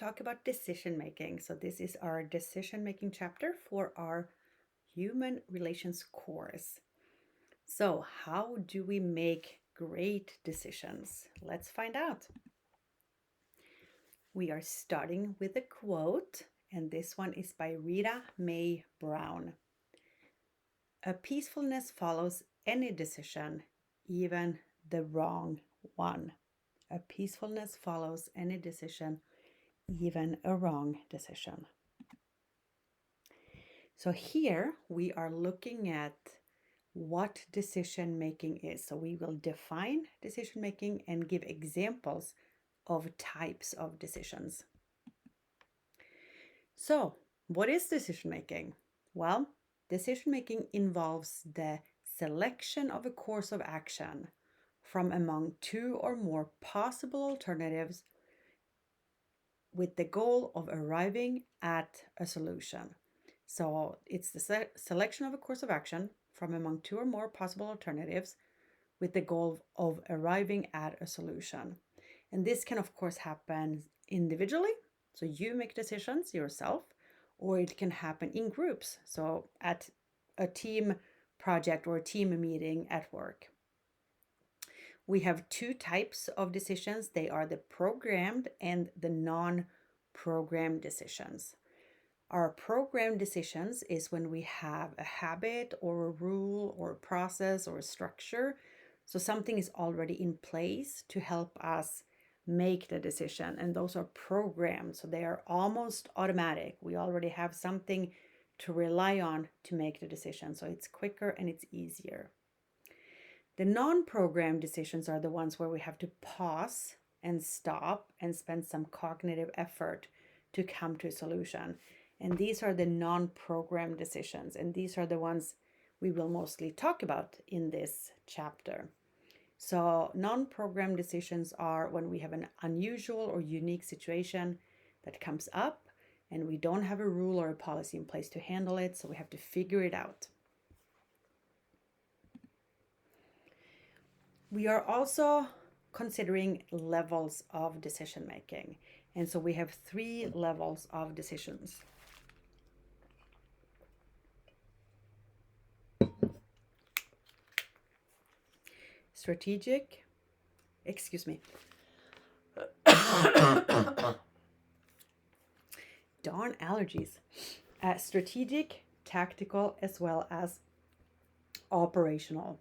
talk about decision making. So this is our decision making chapter for our human relations course. So how do we make great decisions? Let's find out. We are starting with a quote, and this one is by Rita Mae Brown. A peacefulness follows any decision, even the wrong one. A peacefulness follows any decision, even a wrong decision. So here we are looking at what decision making is. So we will define decision making and give examples of types of decisions. So what is decision making? Well, decision making involves the selection of a course of action from among two or more possible alternatives with the goal of arriving at a solution. So it's the selection of a course of action from among two or more possible alternatives with the goal of arriving at a solution. And this can, of course, happen individually. So you make decisions yourself, or it can happen in groups. So at a team project or a team meeting at work. We have two types of decisions. They are the programmed and the non-programmed decisions. Our programmed decisions is when we have a habit or a rule or a process or a structure. So something is already in place to help us make the decision, and those are programmed. So they are almost automatic. We already have something to rely on to make the decision. So it's quicker and it's easier. The non-programmed decisions are the ones where we have to pause and stop and spend some cognitive effort to come to a solution. And these are the non-programmed decisions. And these are the ones we will mostly talk about in this chapter. So non-programmed decisions are when we have an unusual or unique situation that comes up and we don't have a rule or a policy in place to handle it. So we have to figure it out. We are also considering levels of decision making. And so we have 3 levels of decisions. Strategic, darn allergies. Strategic, tactical, as well as operational.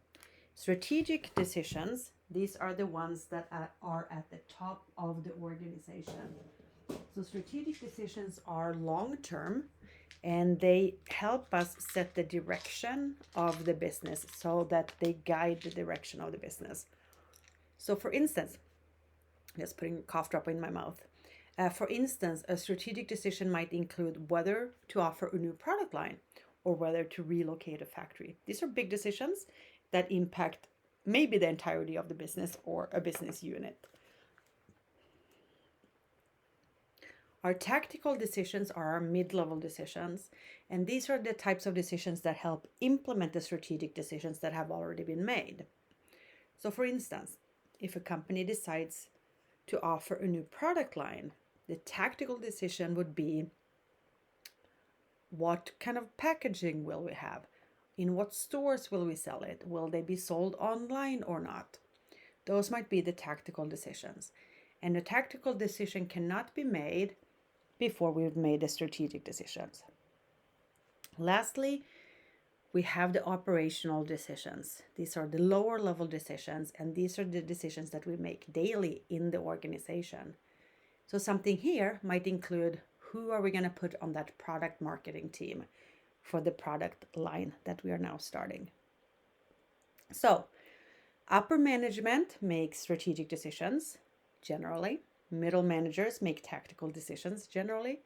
Strategic decisions, these are the ones that are at the top of the organization. So strategic decisions are long-term and they help us set the direction of the business so that they guide the direction of the business. So for instance, just putting a cough drop in my mouth. For instance, a strategic decision might include whether to offer a new product line or whether to relocate a factory. These are big decisions that impact maybe the entirety of the business or a business unit. Our tactical decisions are our mid-level decisions, and these are the types of decisions that help implement the strategic decisions that have already been made. So for instance, if a company decides to offer a new product line, the tactical decision would be, what kind of packaging will we have? In what stores will we sell it? Will they be sold online or not? Those might be the tactical decisions. And a tactical decision cannot be made before we've made the strategic decisions. Lastly, we have the operational decisions. These are the lower level decisions, and these are the decisions that we make daily in the organization. So something here might include, who are we going to put on that product marketing team for the product line that we are now starting? So upper management makes strategic decisions generally. Middle managers make tactical decisions generally,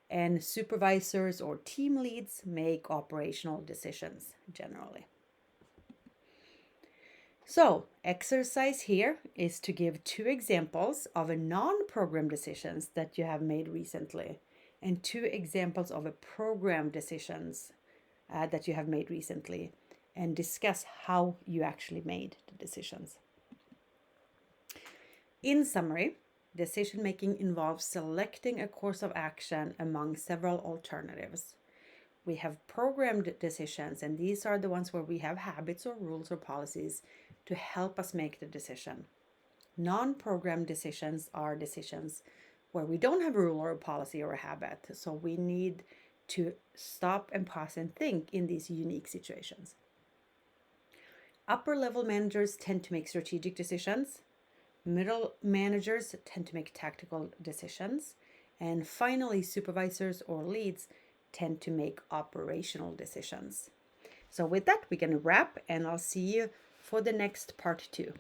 and supervisors or team leads make operational decisions generally. So exercise here is to give 2 examples of a non-program decisions that you have made recently and 2 examples of a program decisions that you have made recently, and discuss how you actually made the decisions. In summary, Decision making involves selecting a course of action among several alternatives. We have programmed decisions, and these are the ones where we have habits or rules or policies to help us make the decision. Non-programmed decisions are decisions where we don't have a rule or a policy or a habit, so we need to stop and pause and think in these unique situations. Upper level managers tend to make strategic decisions. Middle managers tend to make tactical decisions. And finally, supervisors or leads tend to make operational decisions. So with that, we can wrap, and I'll see you for the next part 2.